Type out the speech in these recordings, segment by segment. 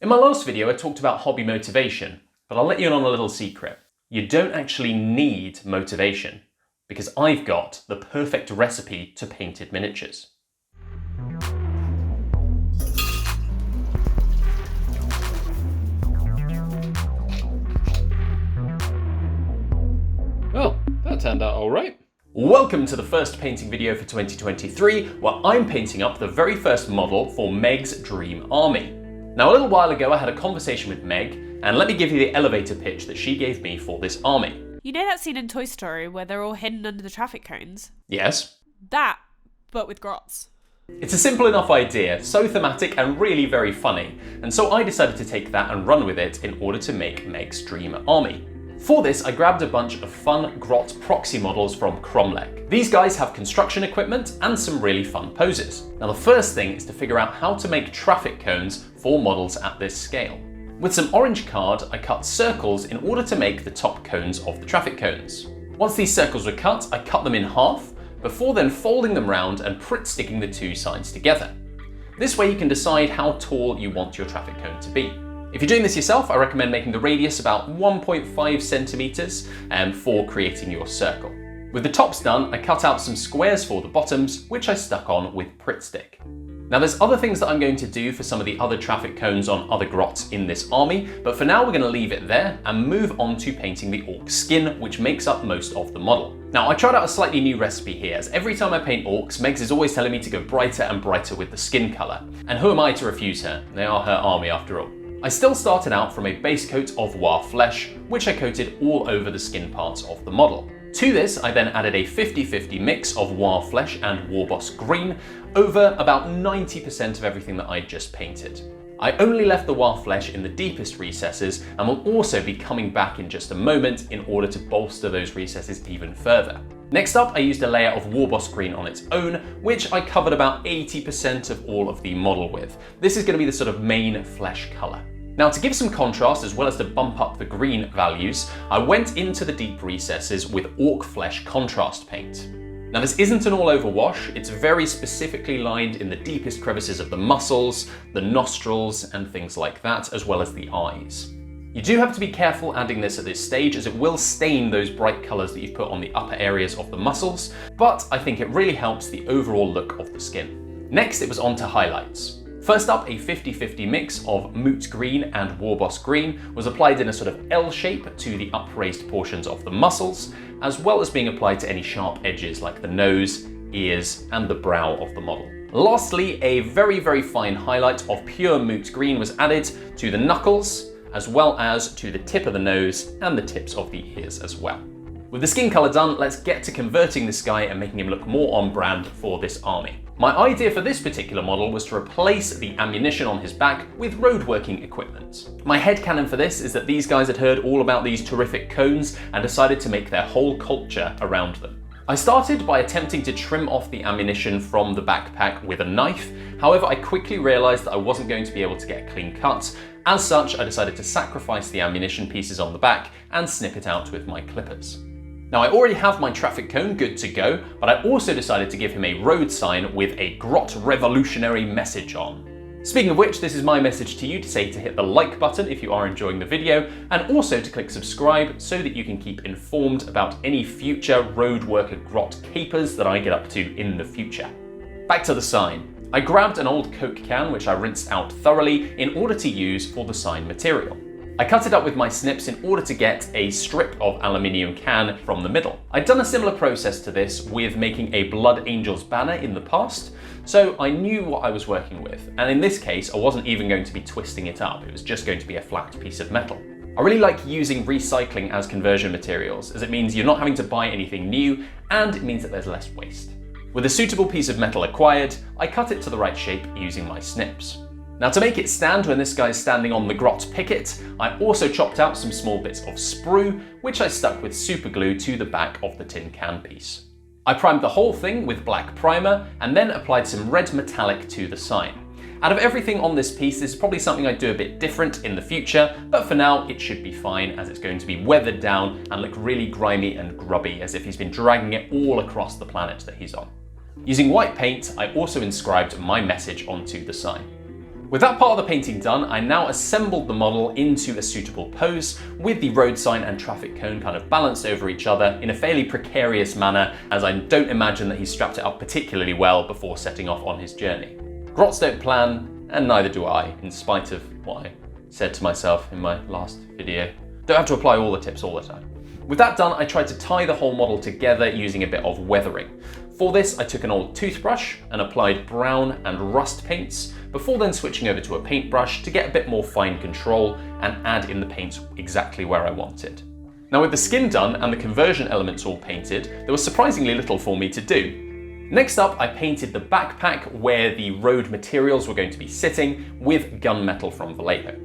In my last video, I talked about hobby motivation, but I'll let you in on a little secret. You don't actually need motivation, because I've got the perfect recipe to painted miniatures. Well, that turned out all right. Welcome to the first painting video for 2023, where I'm painting up the very first model for Meg's dream army. Now, a little while ago, I had a conversation with Meg, and let me give you the elevator pitch that she gave me for this army. You know that scene in Toy Story where they're all hidden under the traffic cones? Yes. That, but with grots. It's a simple enough idea, so thematic and really very funny, and so I decided to take that and run with it in order to make Meg's dream army. For this, I grabbed a bunch of fun Grot proxy models from Cromlech. These guys have construction equipment and some really fun poses. Now, the first thing is to figure out how to make traffic cones for models at this scale. With some orange card, I cut circles in order to make the top cones of the traffic cones. Once these circles were cut, I cut them in half, before then folding them round and Pritt sticking the two sides together. This way you can decide how tall you want your traffic cone to be. If you're doing this yourself, I recommend making the radius about 1.5 centimeters for creating your circle. With the tops done, I cut out some squares for the bottoms, which I stuck on with Pritt stick. Now, there's other things that I'm going to do for some of the other traffic cones on other grots in this army, but for now we're going to leave it there and move on to painting the orc skin, which makes up most of the model. Now, I tried out a slightly new recipe here, as every time I paint orcs, Megs is always telling me to go brighter and brighter with the skin colour. And who am I to refuse her? They are her army after all. I still started out from a base coat of War flesh, which I coated all over the skin parts of the model. To this, I then added a 50-50 mix of War flesh and Warboss green over about 90% of everything that I just painted. I only left the War flesh in the deepest recesses and will also be coming back in just a moment in order to bolster those recesses even further. Next up, I used a layer of Warboss green on its own, which I covered about 80% of all of the model with. This is going to be the sort of main flesh colour. Now, to give some contrast as well as to bump up the green values, I went into the deep recesses with orc flesh contrast paint. Now, this isn't an all-over wash, it's very specifically lined in the deepest crevices of the muscles, the nostrils, and things like that, as well as the eyes. You do have to be careful adding this at this stage, as it will stain those bright colours that you've put on the upper areas of the muscles, but I think it really helps the overall look of the skin. Next, it was on to highlights. First up, a 50-50 mix of Moot Green and Warboss Green was applied in a sort of L shape to the upraised portions of the muscles, as well as being applied to any sharp edges like the nose, ears, and the brow of the model. Lastly, a very, very fine highlight of pure Moot Green was added to the knuckles, as well as to the tip of the nose and the tips of the ears as well. With the skin colour done, let's get to converting this guy and making him look more on brand for this army. My idea for this particular model was to replace the ammunition on his back with roadworking equipment. My headcanon for this is that these guys had heard all about these terrific cones and decided to make their whole culture around them. I started by attempting to trim off the ammunition from the backpack with a knife. However, I quickly realised that I wasn't going to be able to get a clean cut. As such, I decided to sacrifice the ammunition pieces on the back and snip it out with my clippers. Now, I already have my traffic cone good to go, but I also decided to give him a road sign with a Grot revolutionary message on. Speaking of which, this is my message to you to say to hit the like button if you are enjoying the video, and also to click subscribe so that you can keep informed about any future road worker Grot capers that I get up to in the future. Back to the sign. I grabbed an old Coke can which I rinsed out thoroughly in order to use for the sign material. I cut it up with my snips in order to get a strip of aluminium can from the middle. I'd done a similar process to this with making a Blood Angels banner in the past, so I knew what I was working with, and in this case I wasn't even going to be twisting it up, it was just going to be a flat piece of metal. I really like using recycling as conversion materials, as it means you're not having to buy anything new, and it means that there's less waste. With a suitable piece of metal acquired, I cut it to the right shape using my snips. Now, to make it stand when this guy's standing on the Grot picket, I also chopped out some small bits of sprue, which I stuck with super glue to the back of the tin can piece. I primed the whole thing with black primer and then applied some red metallic to the sign. Out of everything on this piece, this is probably something I'd do a bit different in the future, but for now it should be fine, as it's going to be weathered down and look really grimy and grubby, as if he's been dragging it all across the planet that he's on. Using white paint, I also inscribed my message onto the sign. With that part of the painting done, I now assembled the model into a suitable pose with the road sign and traffic cone kind of balanced over each other in a fairly precarious manner, as I don't imagine that he strapped it up particularly well before setting off on his journey. Grots don't plan, and neither do I, in spite of what I said to myself in my last video. Don't have to apply all the tips all the time. With that done, I tried to tie the whole model together using a bit of weathering. For this, I took an old toothbrush and applied brown and rust paints, before then switching over to a paintbrush to get a bit more fine control and add in the paints exactly where I wanted. Now with the skin done and the conversion elements all painted, there was surprisingly little for me to do. Next up, I painted the backpack where the road materials were going to be sitting with gunmetal from Vallejo.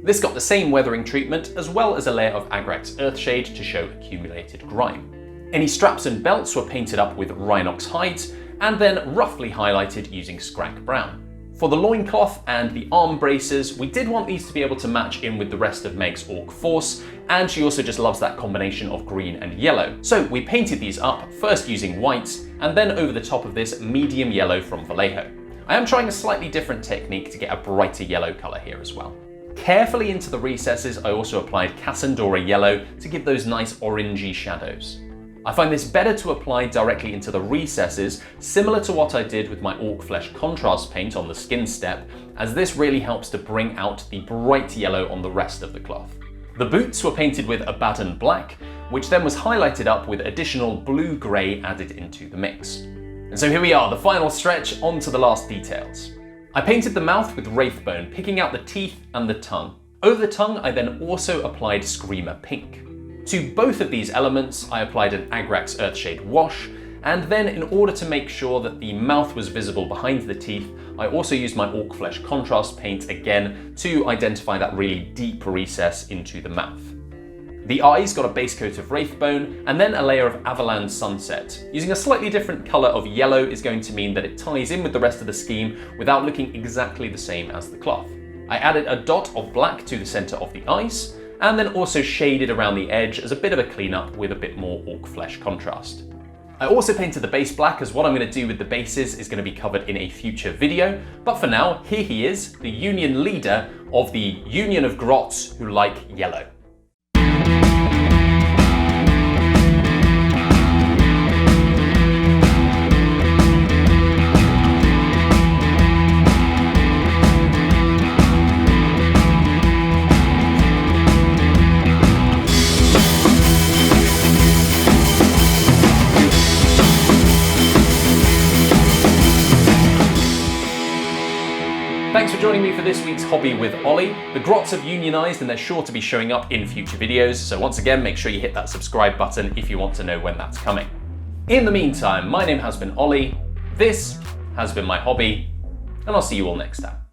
This got the same weathering treatment, as well as a layer of Agrax Earthshade to show accumulated grime. Any straps and belts were painted up with rhinox hides, and then roughly highlighted using scrag brown. For the loincloth and the arm braces, we did want these to be able to match in with the rest of Meg's orc force, and she also just loves that combination of green and yellow. So we painted these up, first using white, and then over the top of this medium yellow from Vallejo. I am trying a slightly different technique to get a brighter yellow colour here as well. Carefully into the recesses, I also applied Cassandora yellow to give those nice orangey shadows. I find this better to apply directly into the recesses, similar to what I did with my orc flesh contrast paint on the skin step, as this really helps to bring out the bright yellow on the rest of the cloth. The boots were painted with Abaddon black, which then was highlighted up with additional blue-grey added into the mix. And so here we are, the final stretch, on to the last details. I painted the mouth with Wraithbone, picking out the teeth and the tongue. Over the tongue, I then also applied Screamer Pink. To both of these elements, I applied an Agrax Earthshade wash, and then in order to make sure that the mouth was visible behind the teeth, I also used my Orc Flesh contrast paint again to identify that really deep recess into the mouth. The eyes got a base coat of Wraithbone, and then a layer of Avalan Sunset. Using a slightly different colour of yellow is going to mean that it ties in with the rest of the scheme without looking exactly the same as the cloth. I added a dot of black to the centre of the eyes, and then also shaded around the edge as a bit of a cleanup with a bit more orc flesh contrast. I also painted the base black, as what I'm going to do with the bases is going to be covered in a future video, but for now, here he is, the Union leader of the Union of Grots who like yellow. Thanks for joining me for this week's Hobby with Ollie. The Grots have unionised and they're sure to be showing up in future videos, so once again make sure you hit that subscribe button if you want to know when that's coming. In the meantime, my name has been Ollie, this has been my hobby, and I'll see you all next time.